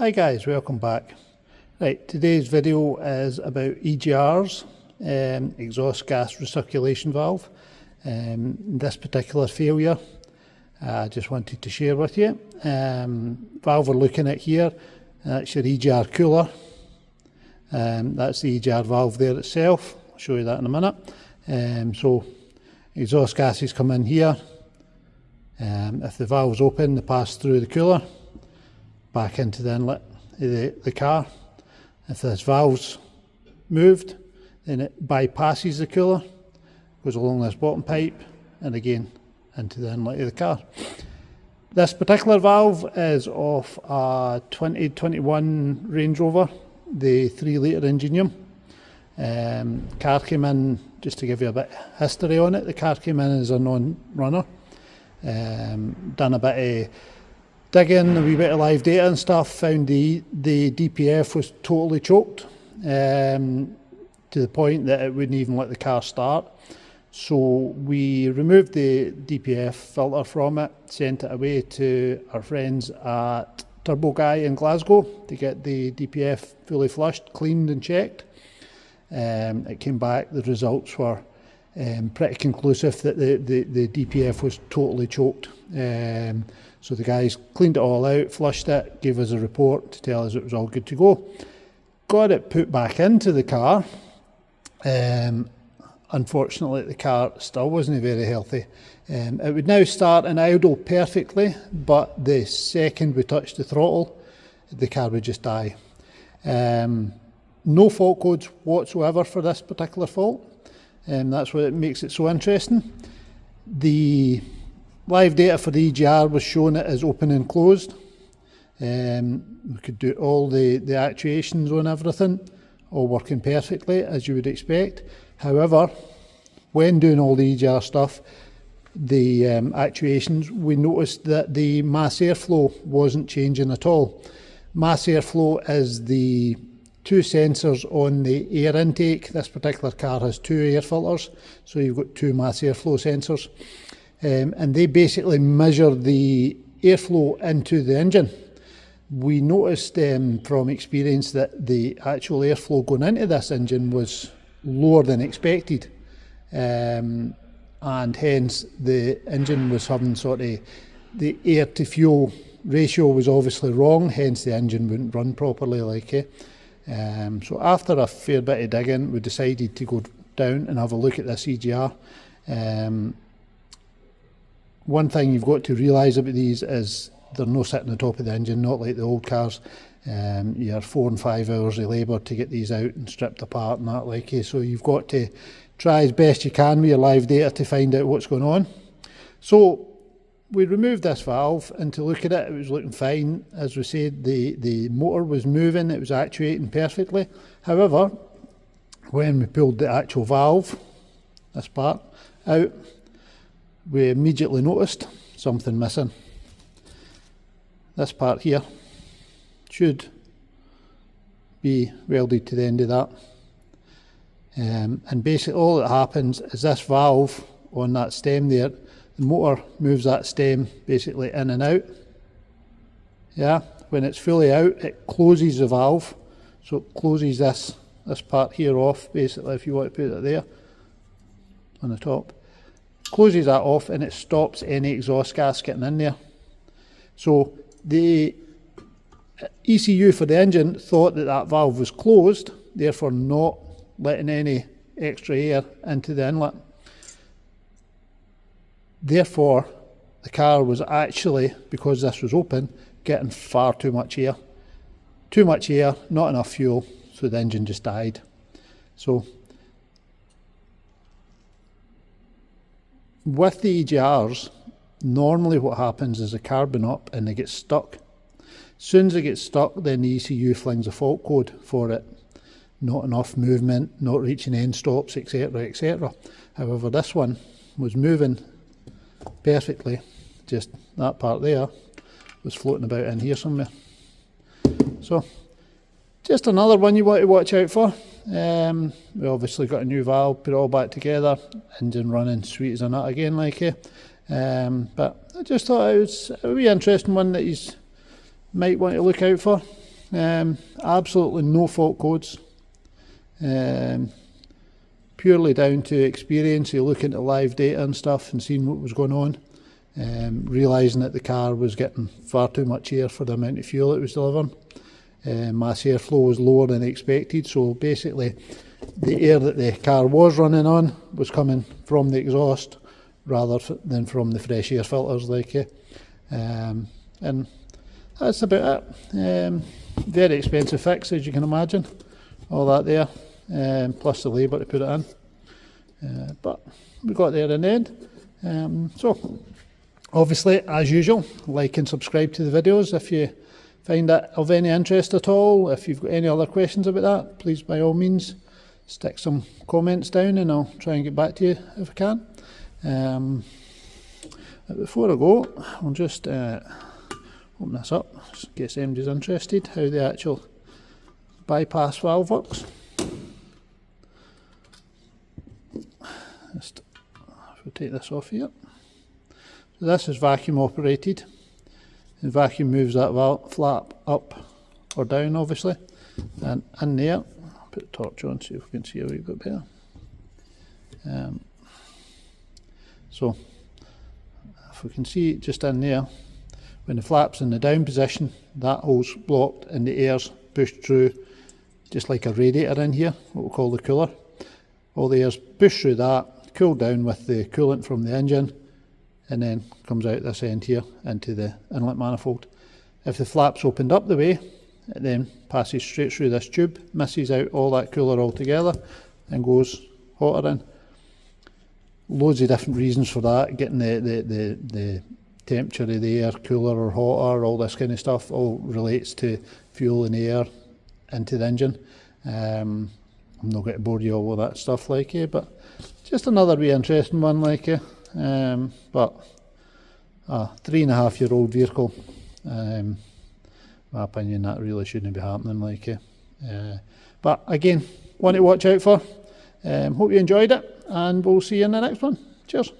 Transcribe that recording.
Hi guys, welcome back. Right, today's video is about EGRs, exhaust gas recirculation valve. This particular failure I just wanted to share with you. Valve we're looking at here, that's your EGR cooler. That's the EGR valve there itself. I'll show you that in a minute. So exhaust gases come in here. If the valve's open, they pass through the cooler back into the inlet of the car. If this valve's moved, then it bypasses the cooler, goes along this bottom pipe and again into the inlet of the car. This particular valve is off a 2021 Range Rover, the 3 litre Ingenium. Car came in, just to give you a bit of history on it, the car came in as a non-runner. Done a bit of digging, a wee bit of live data and stuff, found the DPF was totally choked to the point that it wouldn't even let the car start. So we removed the DPF filter from it, sent it away to our friends at Turbo Guy in Glasgow to get the DPF fully flushed, cleaned and checked. It came back, the results were pretty conclusive that the DPF was totally choked. So the guys cleaned it all out, flushed it, gave us a report to tell us it was all good to go. Got it put back into the car. Unfortunately, the car still wasn't very healthy. It would now start and idle perfectly, but the second we touched the throttle, the car would just die. No fault codes whatsoever for this particular fault. That's what makes it so interesting. The live data for the EGR was showing it as open and closed. We could do all the actuations on everything, all working perfectly as you would expect. However, when doing all the EGR stuff, the actuations, we noticed that the mass airflow wasn't changing at all. Mass airflow is the two sensors on the air intake. This particular car has 2 air filters, so you've got 2 mass airflow sensors. And they basically measure the airflow into the engine. We noticed from experience that the actual airflow going into this engine was lower than expected, and hence the engine was having sort of, the air to fuel ratio was obviously wrong, hence the engine wouldn't run properly like it. So after a fair bit of digging, we decided to go down and have a look at this EGR. One thing you've got to realise about these is they're not sitting on top of the engine, not like the old cars. You have 4 and 5 hours of labour to get these out and stripped apart and that like it. So you've got to try as best you can with your live data to find out what's going on. So we removed this valve, and to look at it, it was looking fine. As we said, the motor was moving, it was actuating perfectly. However, when we pulled the actual valve, this part, out, we immediately noticed something missing. This part here should be welded to the end of that. And basically all that happens is this valve on that stem there, the motor moves that stem basically in and out. Yeah, when it's fully out, it closes the valve. So it closes this part here off, basically, if you want to put it there on the top. Closes that off and it stops any exhaust gas getting in there. So the ECU for the engine thought that that valve was closed, therefore not letting any extra air into the inlet. Therefore, the car was actually, because this was open, getting far too much air. Too much air, not enough fuel, so the engine just died. So with the EGRs, normally what happens is the car been up and they get stuck. As soon as it gets stuck, then the ECU flings a fault code for it. Not enough movement, not reaching end stops, etc, etc. However, this one was moving perfectly. Just that part there was floating about in here somewhere. So, just another one you want to watch out for. We obviously got a new valve, put it all back together, engine running sweet as a nut again like it. But I just thought it was a wee interesting one that you might want to look out for. Absolutely no fault codes. Purely down to experience, you look into live data and stuff and seeing what was going on, realising that the car was getting far too much air for the amount of fuel it was delivering. Mass airflow was lower than expected, so basically the air that the car was running on was coming from the exhaust rather than from the fresh air filters, and that's about it. Very expensive fix, as you can imagine, all that there, plus the labour to put it in, but we got there in the end. So obviously, as usual, like and subscribe to the videos if you find that of any interest at all. If you've got any other questions about that, please by all means stick some comments down and I'll try and get back to you if I can. Before I go, I'll just open this up, just in case anybody's interested, how the actual bypass valve works. Just, if we take this off here. So this is vacuum operated. The vacuum moves that valve flap up or down, obviously, and in there, I'll put the torch on so we can see a wee bit better. So if we can see just in there, when the flap's in the down position, that hole's blocked and the air's pushed through, just like a radiator in here, what we call the cooler. All the air's pushed through that, cooled down with the coolant from the engine, and then comes out this end here into the inlet manifold. If the flap's opened up the way, it then passes straight through this tube, misses out all that cooler altogether and goes hotter in. Loads of different reasons for that, getting the temperature of the air cooler or hotter, all this kind of stuff, all relates to fuel and air into the engine. I'm not going to bore you all with that stuff but just another wee interesting one but a 3.5-year-old vehicle, in my opinion, that really shouldn't be happening but again, one to watch out for. Hope you enjoyed it and we'll see you in the next one. Cheers.